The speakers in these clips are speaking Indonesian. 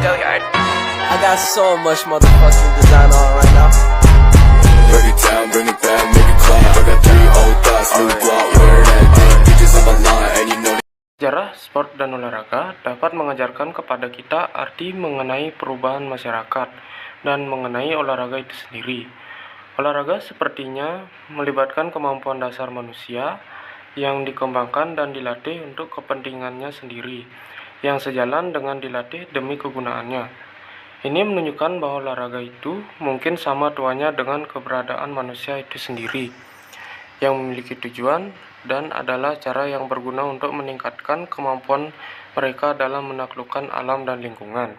Go yard. I got so much motherfucking design on right now. Break it down, bring it back, make it clap. I got 3 old thoughts, new guap, wear that thing. Bitches on my line, and you know. Sejarah sport dan olahraga dapat mengajarkan kepada kita arti mengenai perubahan masyarakat dan mengenai olahraga itu sendiri. Olahraga sepertinya melibatkan kemampuan dasar manusia yang dikembangkan dan dilatih untuk kepentingannya sendiri, yang sejalan dengan dilatih demi kegunaannya. Ini menunjukkan bahwa olahraga itu mungkin sama tuanya dengan keberadaan manusia itu sendiri, yang memiliki tujuan dan adalah cara yang berguna untuk meningkatkan kemampuan mereka dalam menaklukkan alam dan lingkungan.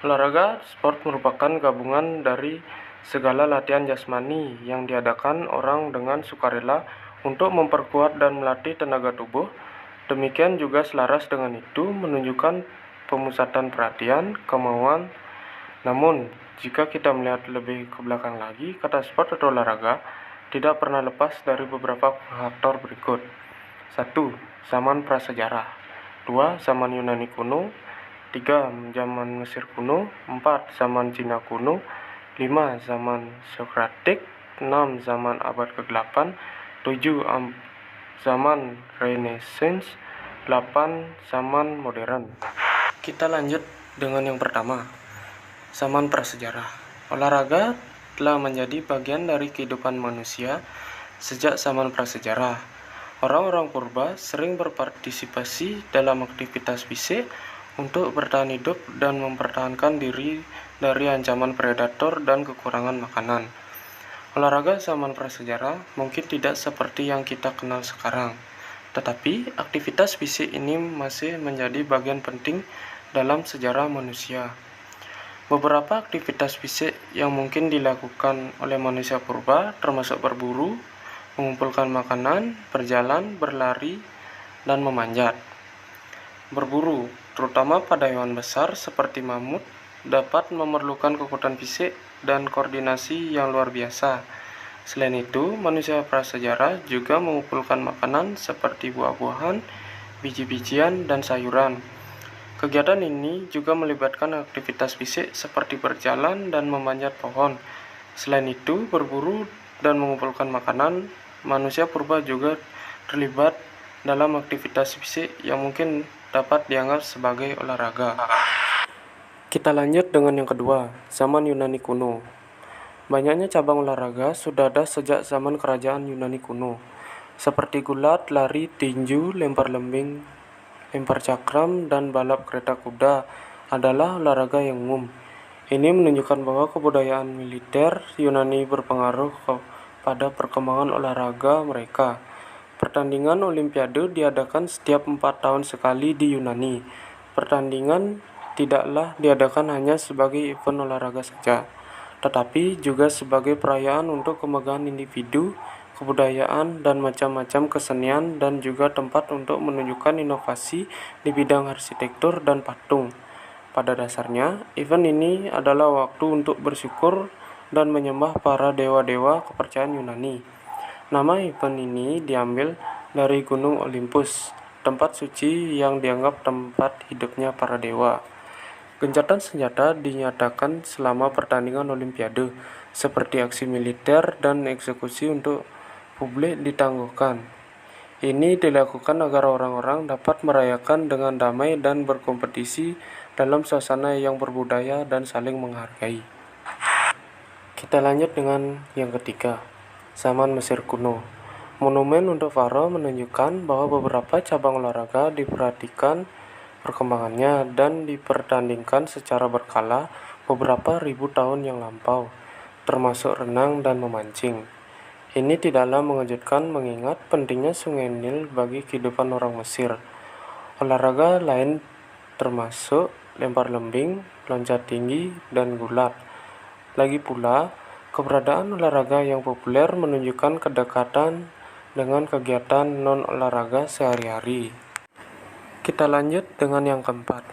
Olahraga sport merupakan gabungan dari segala latihan jasmani yang diadakan orang dengan sukarela untuk memperkuat dan melatih tenaga tubuh. Demikian juga selaras dengan itu menunjukkan pemusatan perhatian, kemauan. Namun, jika kita melihat lebih ke belakang lagi, kata sport atau olahraga tidak pernah lepas dari beberapa faktor berikut. 1. Zaman prasejarah. 2. Zaman Yunani kuno. 3. Zaman Mesir kuno. 4. Zaman Cina kuno. 5. Zaman Sokratik. 6. Zaman abad ke-8. 7. Zaman Renaissance. 8. Zaman modern. Kita lanjut dengan yang pertama, zaman prasejarah. Olahraga telah menjadi bagian dari kehidupan manusia sejak zaman prasejarah. Orang-orang purba sering berpartisipasi dalam aktivitas fisik untuk bertahan hidup dan mempertahankan diri dari ancaman predator dan kekurangan makanan. Olahraga zaman prasejarah mungkin tidak seperti yang kita kenal sekarang, tetapi aktivitas fisik ini masih menjadi bagian penting dalam sejarah manusia. Beberapa aktivitas fisik yang mungkin dilakukan oleh manusia purba termasuk berburu, mengumpulkan makanan, berjalan, berlari, dan memanjat. Berburu, terutama pada hewan besar seperti mamut, dapat memerlukan kekuatan fisik dan koordinasi yang luar biasa. Selain itu, manusia prasejarah juga mengumpulkan makanan seperti buah-buahan, biji-bijian, dan sayuran. Kegiatan ini juga melibatkan aktivitas fisik seperti berjalan dan memanjat pohon. Selain itu, berburu dan mengumpulkan makanan, manusia purba juga terlibat dalam aktivitas fisik yang mungkin dapat dianggap sebagai olahraga. Kita lanjut dengan yang kedua, zaman Yunani kuno. Banyaknya cabang olahraga sudah ada sejak zaman kerajaan Yunani kuno, seperti gulat, lari, tinju, lempar lembing, lempar cakram, dan balap kereta kuda adalah olahraga yang umum. Ini menunjukkan bahwa kebudayaan militer Yunani berpengaruh pada perkembangan olahraga mereka. Pertandingan Olimpiade diadakan setiap 4 tahun sekali di Yunani. Pertandingan tidaklah diadakan hanya sebagai event olahraga saja, tetapi juga sebagai perayaan untuk kemegahan individu, kebudayaan, dan macam-macam kesenian, dan juga tempat untuk menunjukkan inovasi di bidang arsitektur dan patung. Pada dasarnya, event ini adalah waktu untuk bersyukur dan menyembah para dewa-dewa kepercayaan Yunani. Nama event ini diambil dari Gunung Olympus, tempat suci yang dianggap tempat hidupnya para dewa. Gencatan senjata dinyatakan selama pertandingan Olimpiade, seperti aksi militer dan eksekusi untuk publik ditangguhkan. Ini dilakukan agar orang-orang dapat merayakan dengan damai dan berkompetisi dalam suasana yang berbudaya dan saling menghargai. Kita lanjut dengan yang ketiga, zaman Mesir kuno. Monumen untuk Faro menunjukkan bahwa beberapa cabang olahraga diperhatikan perkembangannya dan dipertandingkan secara berkala beberapa ribu tahun yang lampau, termasuk renang dan memancing. Ini tidaklah mengejutkan mengingat pentingnya Sungai Nil bagi kehidupan orang Mesir. Olahraga lain termasuk lempar lembing, loncat tinggi, dan gulat. Lagi pula, keberadaan olahraga yang populer menunjukkan kedekatan dengan kegiatan non-olahraga sehari-hari. Kita lanjut dengan yang keempat.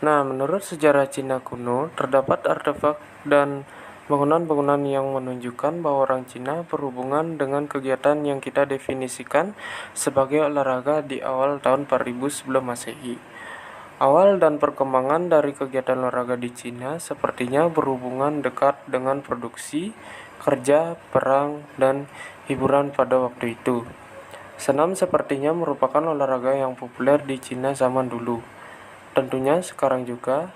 Nah, menurut sejarah Cina kuno, terdapat artefak dan bangunan-bangunan yang menunjukkan bahwa orang Cina berhubungan dengan kegiatan yang kita definisikan sebagai olahraga di awal tahun 4000 sebelum Masehi. Awal dan perkembangan dari kegiatan olahraga di Cina sepertinya berhubungan dekat dengan produksi, kerja, perang, dan hiburan pada waktu itu. Senam sepertinya merupakan olahraga yang populer di Cina zaman dulu. Tentunya sekarang juga,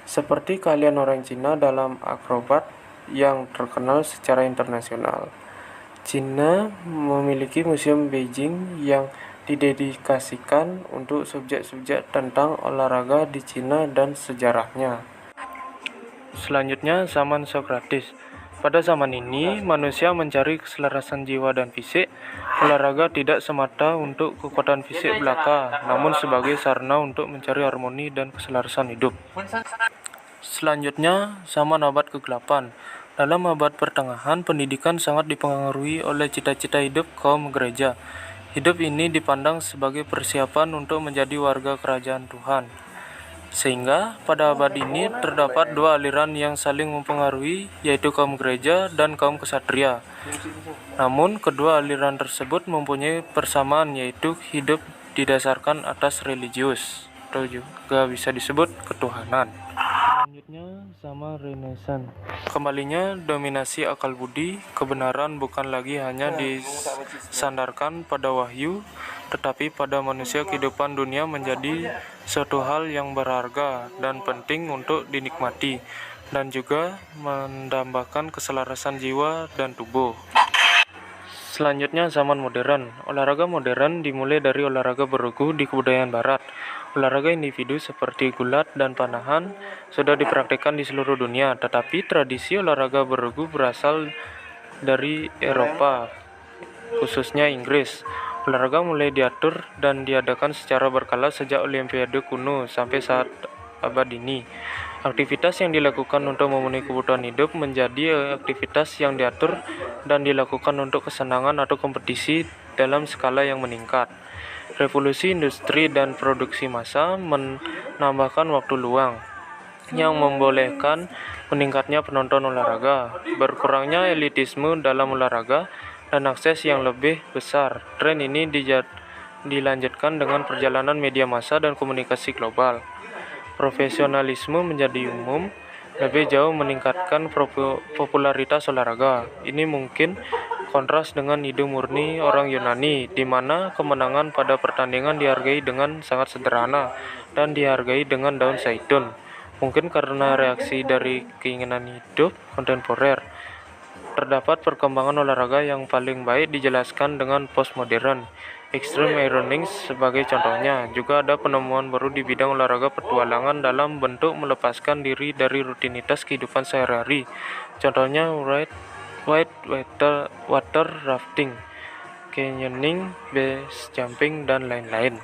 seperti keahlian orang Cina dalam akrobat yang terkenal secara internasional. Cina memiliki Museum Beijing yang didedikasikan untuk subjek-subjek tentang olahraga di Cina dan sejarahnya. Selanjutnya, zaman Sokrates. Pada zaman ini, manusia mencari keselarasan jiwa dan fisik. Olahraga tidak semata untuk kekuatan fisik belaka, namun sebagai sarana untuk mencari harmoni dan keselarasan hidup. Selanjutnya, zaman abad kegelapan. Dalam abad pertengahan, pendidikan sangat dipengaruhi oleh cita-cita hidup kaum gereja. Hidup ini dipandang sebagai persiapan untuk menjadi warga kerajaan Tuhan. Sehingga pada abad ini terdapat dua aliran yang saling mempengaruhi, yaitu kaum gereja dan kaum ksatria. Namun, kedua aliran tersebut mempunyai persamaan, yaitu hidup didasarkan atas religius, atau juga bisa disebut ketuhanan. Selanjutnya, zaman Renaissance. Kembalinya dominasi akal budi, kebenaran bukan lagi hanya disandarkan pada wahyu, tetapi pada manusia. Kehidupan dunia menjadi suatu hal yang berharga dan penting untuk dinikmati, dan juga mendambakan keselarasan jiwa dan tubuh. Selanjutnya, zaman modern. Olahraga modern dimulai dari olahraga beregu di kebudayaan barat. Olahraga individu seperti gulat dan panahan sudah dipraktikkan di seluruh dunia, tetapi tradisi olahraga beregu berasal dari Eropa, khususnya Inggris. Olahraga mulai diatur dan diadakan secara berkala sejak Olimpiade kuno sampai saat abad ini. Aktivitas yang dilakukan untuk memenuhi kebutuhan hidup menjadi aktivitas yang diatur dan dilakukan untuk kesenangan atau kompetisi dalam skala yang meningkat. Revolusi industri dan produksi massa menambahkan waktu luang yang membolehkan meningkatnya penonton olahraga, berkurangnya elitisme dalam olahraga, dan akses yang lebih besar. Tren ini dilanjutkan dengan perjalanan media massa dan komunikasi global. Profesionalisme menjadi umum, lebih jauh meningkatkan popularitas olahraga. Ini mungkin kontras dengan ide murni orang Yunani, di mana kemenangan pada pertandingan dihargai dengan sangat sederhana dan dihargai dengan daun zaitun. Mungkin karena reaksi dari keinginan hidup kontemporer. Terdapat perkembangan olahraga yang paling baik dijelaskan dengan postmodern. Extreme ironing sebagai contohnya. Juga ada penemuan baru di bidang olahraga petualangan dalam bentuk melepaskan diri dari rutinitas kehidupan sehari-hari. Contohnya water rafting, canyoning, base jumping, dan lain-lain.